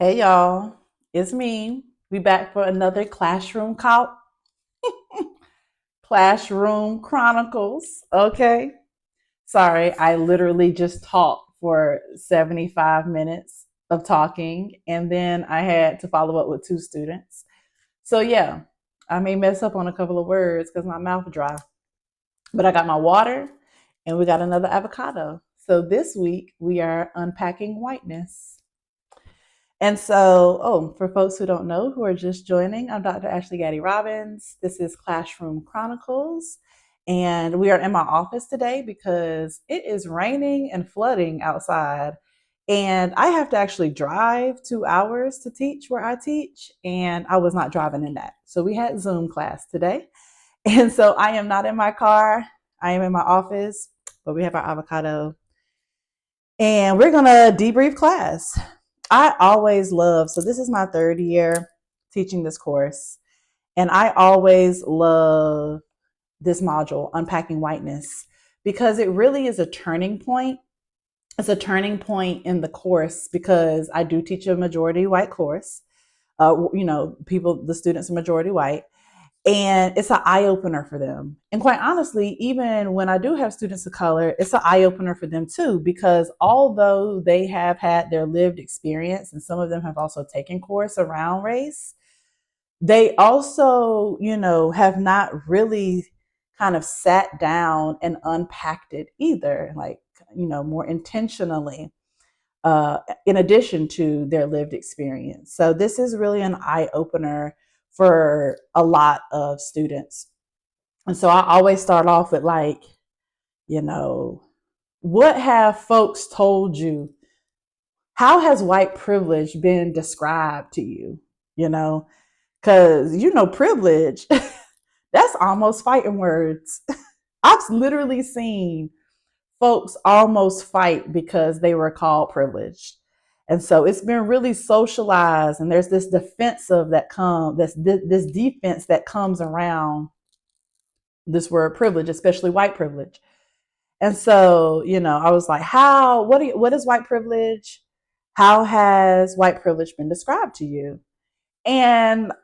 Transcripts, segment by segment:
Hey y'all, it's me. We back for another Classroom Chronicles. Okay. Sorry, I literally just talked for 75 minutes of talking and then I had to follow up with two students. So yeah, I may mess up on a couple of words because my mouth dry. But I got my water and we got another avocado. So this week we are unpacking whiteness. And so, for folks who don't know, who are just joining, I'm Dr. Ashley Gaddy Robbins. This is Classroom Chronicles. And we are in my office today because it is raining and flooding outside. And I have to actually drive 2 hours to teach where I teach. And I was not driving in that. So we had Zoom class today. And so I am not in my car. I am in my office, but we have our avocado. And we're going to debrief class. I always love, so this is my third year teaching this course, and I always love this module, Unpacking Whiteness, because it really is a turning point. It's a turning point in the course because I do teach a majority white course. The students are majority white, and it's an eye opener for them. And quite honestly, even when I do have students of color, it's an eye opener for them too, because although they have had their lived experience and some of them have also taken course around race, they also, have not really kind of sat down and unpacked it either, like, more intentionally, in addition to their lived experience. So this is really an eye opener for a lot of students. And so I always start off with like, you know, what have folks told you? How has white privilege been described to you? You know, because privilege, that's almost fighting words. I've literally seen folks almost fight because they were called privileged. And so it's been really socialized, and there's this defensive that comes, this defense that comes around this word privilege, especially white privilege. And so, I was like, what is white privilege? How has white privilege been described to you? And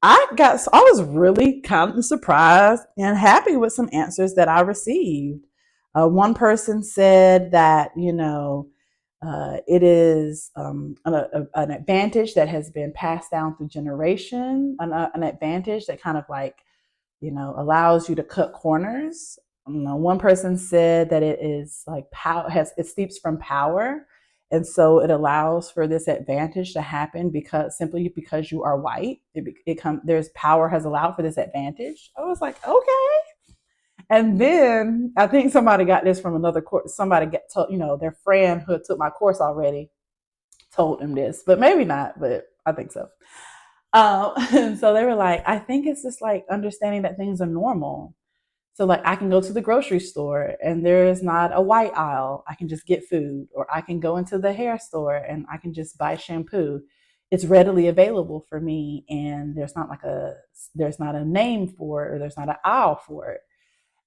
I was really kind of surprised and happy with some answers that I received. One person said that, it is an advantage that has been passed down through generation, an advantage that kind of like, allows you to cut corners. One person said that it is like power it steeps from power. And so it allows for this advantage to happen simply because you are white, there's power has allowed for this advantage. I was like, okay. And then I think somebody got this from another course. Somebody get told, their friend who took my course already told them this, but maybe not, but I think so. And so they were like, I think it's just like understanding that things are normal. So like I can go to the grocery store and there is not a white aisle. I can just get food, or I can go into the hair store and I can just buy shampoo. It's readily available for me, and there's not a name for it, or there's not an aisle for it.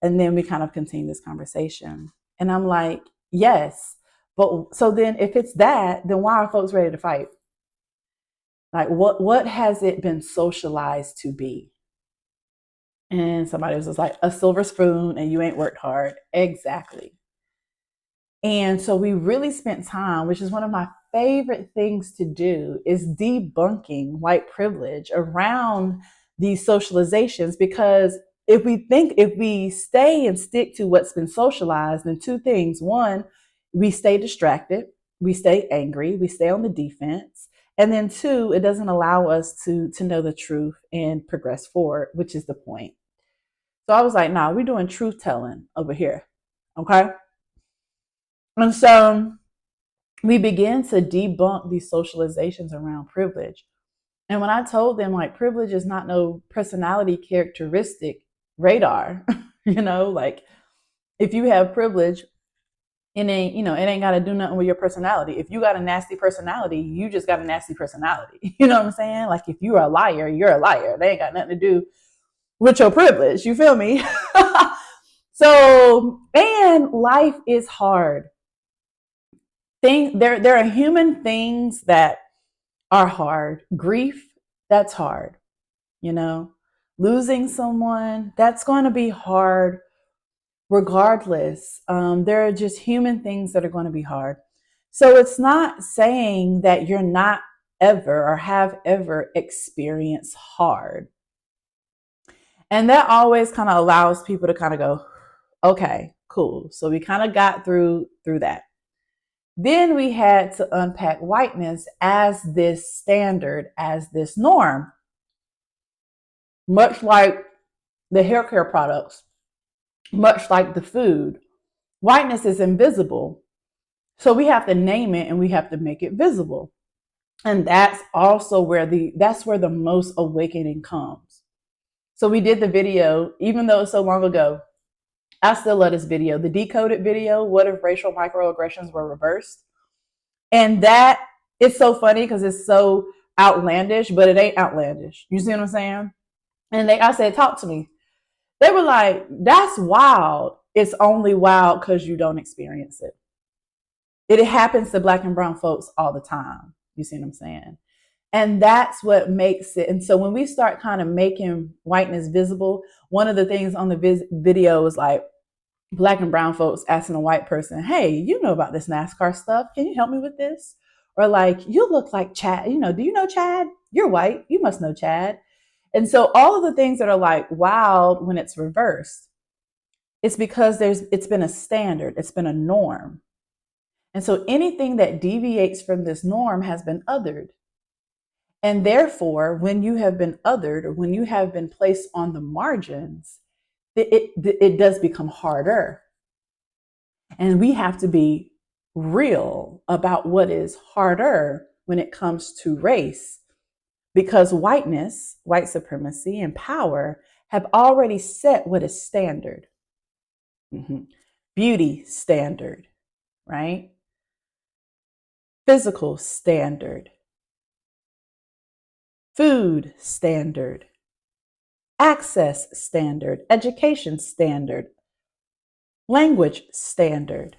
And then we kind of continue this conversation. And I'm like, yes. But so then if it's that, then why are folks ready to fight? Like what has it been socialized to be? And somebody was just like, a silver spoon and you ain't worked hard. Exactly. And so we really spent time, which is one of my favorite things to do, is debunking white privilege around these socializations. Because if we stay and stick to what's been socialized, then two things. One, we stay distracted, we stay angry, we stay on the defense. And then two, it doesn't allow us to know the truth and progress forward, which is the point. So I was like, nah, we're doing truth telling over here. Okay. And so we begin to debunk these socializations around privilege. And when I told them, like, privilege is not no personality characteristic radar, like if you have privilege, it ain't got to do nothing with your personality. If you got a nasty personality, you just got a nasty personality. You know what I'm saying? Like if you're a liar, you're a liar. They ain't got nothing to do with your privilege. You feel me? So, and life is hard. There are human things that are hard. Grief, that's hard. You know, losing someone, that's going to be hard regardless. There are just human things that are going to be hard. So it's not saying that you're not ever or have ever experienced hard. And that always kind of allows people to kind of go, okay, cool. So we kind of got through that. Then we had to unpack whiteness as this standard, as this norm, much like the hair care products, much like the food. Whiteness is invisible. So we have to name it and we have to make it visible. And that's also where the most awakening comes. So we did the video, even though it's so long ago, I still love this video, the decoded video. What if racial microaggressions were reversed? And that it's so funny because it's so outlandish, but it ain't outlandish. You see what I'm saying? And I said, talk to me. They were like, that's wild. It's only wild because you don't experience it. It happens to Black and brown folks all the time. You see what I'm saying? And that's what makes it. And so when we start kind of making whiteness visible, one of the things on the video is like Black and brown folks asking a white person, hey, you know about this NASCAR stuff. Can you help me with this? Or like, you look like Chad. Do you know Chad? You're white. You must know Chad. And so all of the things that are like wild when it's reversed, it's because it's been a standard. It's been a norm. And so anything that deviates from this norm has been othered. And therefore, when you have been othered or when you have been placed on the margins, it does become harder. And we have to be real about what is harder when it comes to race, because whiteness, white supremacy, and power have already set what is standard. Beauty standard, right? Physical standard, food standard, access standard, education standard, language standard.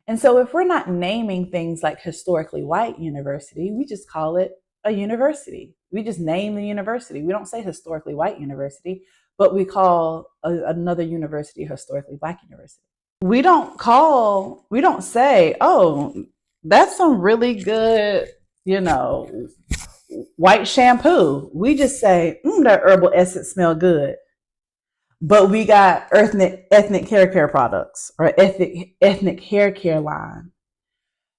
And so if we're not naming things like historically white university, we just call it a university. We just name the university. We don't say historically white university, but we call another university historically Black university. We don't say, oh, that's some really good, white shampoo. We just say, that herbal essence smell good. But we got ethnic hair care products or ethnic hair care line.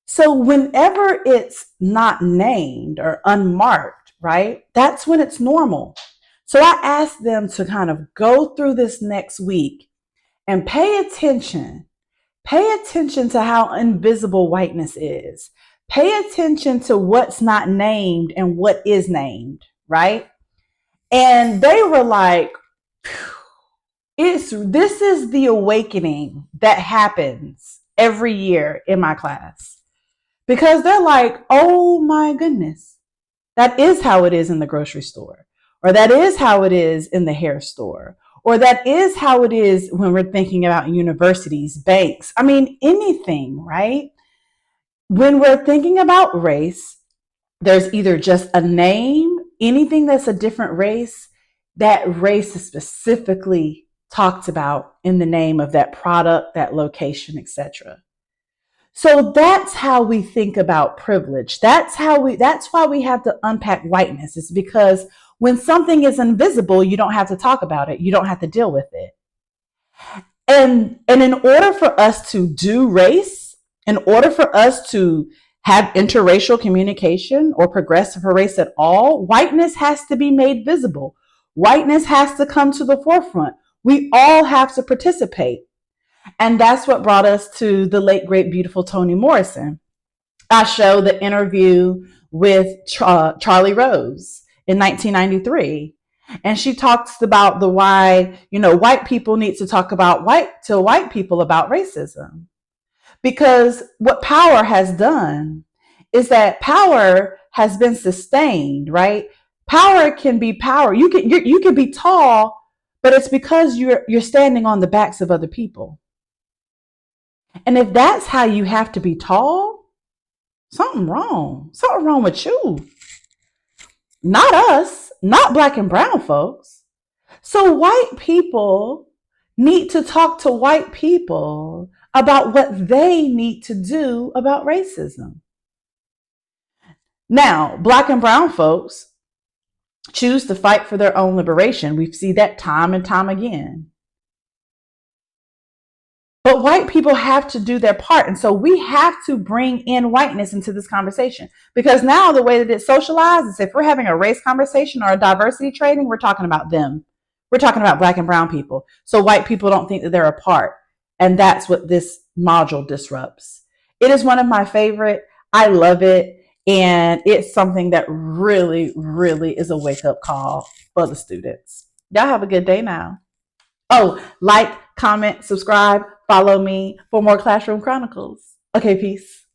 So whenever it's not named or unmarked, right, that's when it's normal. So I asked them to kind of go through this next week and pay attention. Pay attention to how invisible whiteness is. Pay attention to what's not named and what is named, right? And they were like, this is the awakening that happens every year in my class. Because they're like, oh my goodness, that is how it is in the grocery store, or that is how it is in the hair store, or that is how it is when we're thinking about universities, banks. I mean, anything, right? When we're thinking about race, there's either just a name, anything that's a different race, that race is specifically talked about in the name of that product, that location, etc. So that's how we think about privilege. That's why we have to unpack whiteness. It's because when something is invisible, you don't have to talk about it. You don't have to deal with it. And in order for us to do race, in order for us to have interracial communication or progress for race at all, whiteness has to be made visible. Whiteness has to come to the forefront. We all have to participate. And that's what brought us to the late, great, beautiful Toni Morrison. I showed the interview with Charlie Rose in 1993. And she talks about why, white people need to talk about white people about racism. Because what power has done is that power has been sustained, right? Power can be power. You can be tall, but it's because you're standing on the backs of other people. And if that's how you have to be tall, Something wrong. Something wrong with you. Not us, not black and brown folks. So white people need to talk to white people about what they need to do about racism. Now, black and brown folks choose to fight for their own liberation. We see that time and time again. But white people have to do their part. And so we have to bring in whiteness into this conversation, because now the way that it's socialized is if we're having a race conversation or a diversity training, we're talking about them. We're talking about black and brown people. So white people don't think that they're a part. And that's what this module disrupts. It is one of my favorite. I love it. And it's something that really, really is a wake up call for the students. Y'all have a good day now. Oh, like, comment, subscribe, follow me for more Classroom Chronicles. Okay, peace.